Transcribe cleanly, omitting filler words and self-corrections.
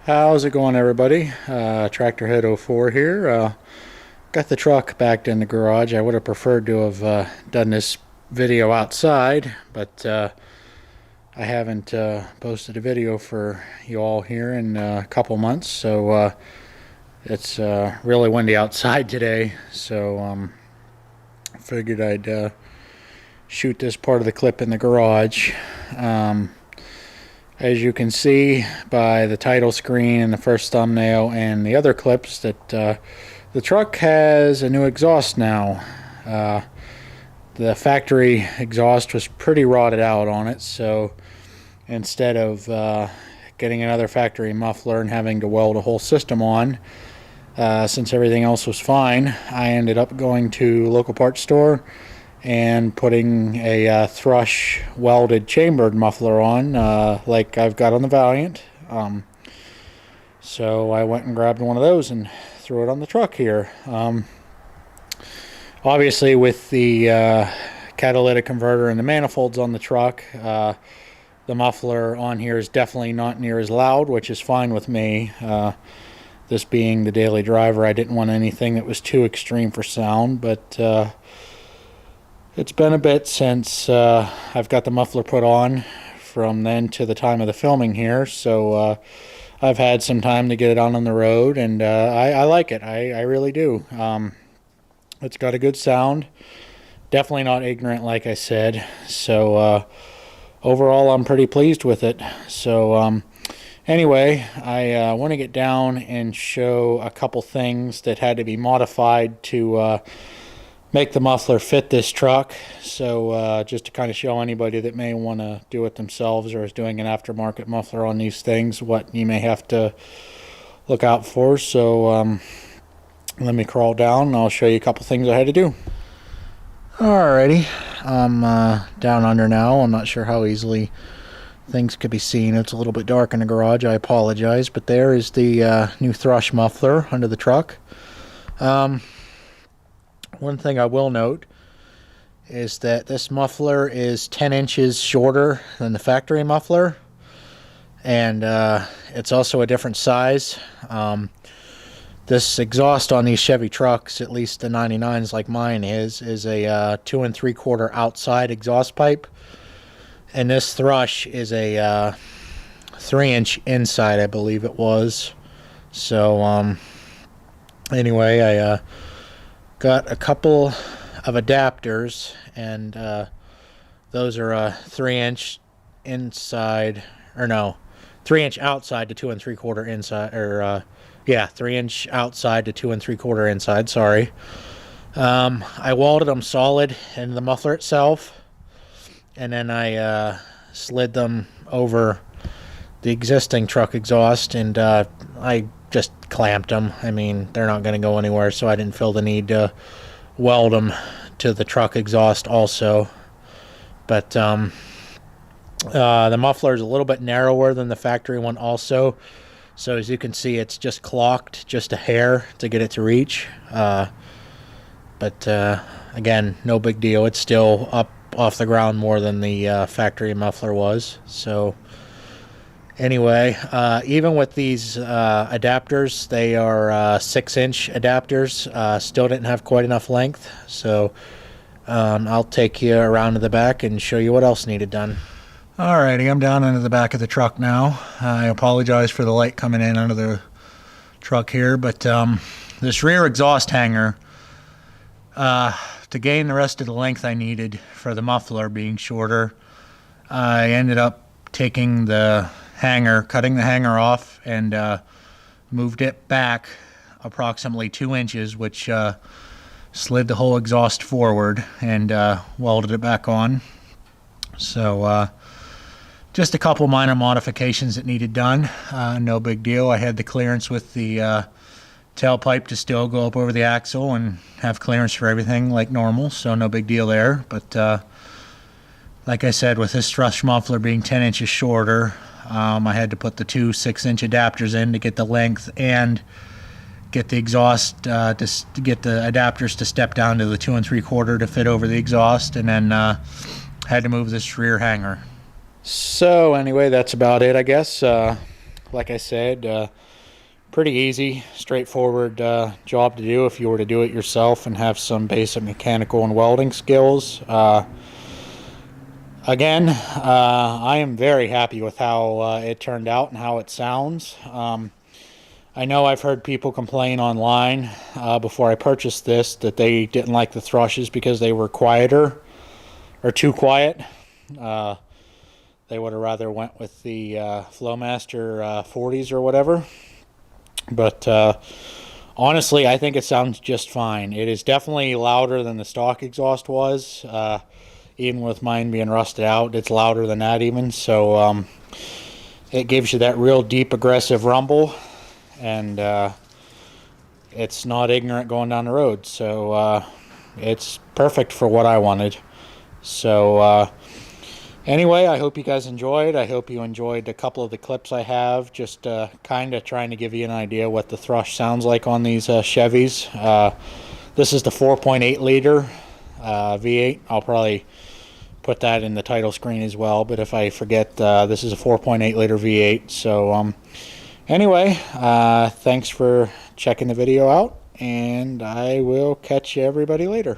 How's it going, everybody? Tractorhead 04 here. Got the truck backed in the garage. I would have preferred to have done this video outside, but I haven't posted a video for you all here in a couple months, so it's really windy outside today, so figured I'd shoot this part of the clip in the garage. As you can see by the title screen and the first thumbnail and the other clips, that the truck has a new exhaust now. The factory exhaust was pretty rotted out on it, so instead of getting another factory muffler and having to weld a whole system on, since everything else was fine, I ended up going to a local parts store and putting a Thrush Welded chambered muffler on, like I've got on the Valiant. So I went and grabbed one of those and threw it on the truck here. Obviously, with the catalytic converter and the manifolds on the truck, the muffler on here is definitely not near as loud, which is fine with me. This being the daily driver, I didn't want anything that was too extreme for sound, but it's been a bit since I've got the muffler put on from then to the time of the filming here, so I've had some time to get it on the road, and I like it. I really do. It's got a good sound. Definitely not ignorant, like I said. So overall, I'm pretty pleased with it. So anyway, I want to get down and show a couple things that had to be modified to make the muffler fit this truck. So just to kind of show anybody that may want to do it themselves or is doing an aftermarket muffler on these things, what you may have to look out for. So let me crawl down and I'll show you a couple things I had to do. Alrighty, I'm down under now. I'm not sure how easily things could be seen. It's a little bit dark in the garage. I apologize, but there is the new Thrush muffler under the truck. One thing I will note is that this muffler is 10 inches shorter than the factory muffler, and it's also a different size. This exhaust on these Chevy trucks, at least the 99s like mine is a 2 3/4 outside exhaust pipe, and this Thrush is a 3-inch inside, I believe it was. So anyway, I got a couple of adapters, and those are a 3-inch inside, or no, 3-inch outside to 2 3/4 inside, or yeah, 3-inch outside to 2 3/4 inside. Sorry. I welded them solid in the muffler itself, and then I slid them over the existing truck exhaust, and I just clamped them. I mean, they're not going to go anywhere, so I didn't feel the need to weld them to the truck exhaust also. But the muffler is a little bit narrower than the factory one also, so as you can see, it's just clocked just a hair to get it to reach. But again, no big deal. It's still up off the ground more than the factory muffler was. So anyway, even with these adapters, they are 6-inch adapters, still didn't have quite enough length. So I'll take you around to the back and show you what else needed done. Alrighty, I'm down into the back of the truck now. I apologize for the light coming in under the truck here, but this rear exhaust hanger, to gain the rest of the length I needed for the muffler being shorter, I ended up taking the hanger, cutting the hanger off, and moved it back approximately 2 inches, which slid the whole exhaust forward and welded it back on. So just a couple minor modifications that needed done. No big deal. I had the clearance with the tailpipe to still go up over the axle and have clearance for everything like normal, so no big deal there. But like I said, with this Thrush muffler being 10 inches shorter, I had to put the two 6-inch adapters in to get the length and get the exhaust, to get the adapters to step down to the 2 3/4 to fit over the exhaust, and then had to move this rear hanger. So anyway, that's about it, I guess. like I said, pretty easy, straightforward job to do if you were to do it yourself and have some basic mechanical and welding skills. Again, I am very happy with how it turned out and how it sounds. I know I've heard people complain online before I purchased this that they didn't like the thrushes because they were quieter or too quiet. They would have rather went with the Flowmaster 40s or whatever. But honestly, I think it sounds just fine. It is definitely louder than the stock exhaust was. Even with mine being rusted out, it's louder than that even. So it gives you that real deep, aggressive rumble. And it's not ignorant going down the road, so it's perfect for what I wanted. So anyway, I hope you guys enjoyed. I hope you enjoyed a couple of the clips I have, just kind of trying to give you an idea what the Thrush sounds like on these Chevys. This is the 4.8 liter V8. I'll probably put that in the title screen as well, but if I forget, this is a 4.8 liter V8. So anyway, thanks for checking the video out, and I will catch you everybody later.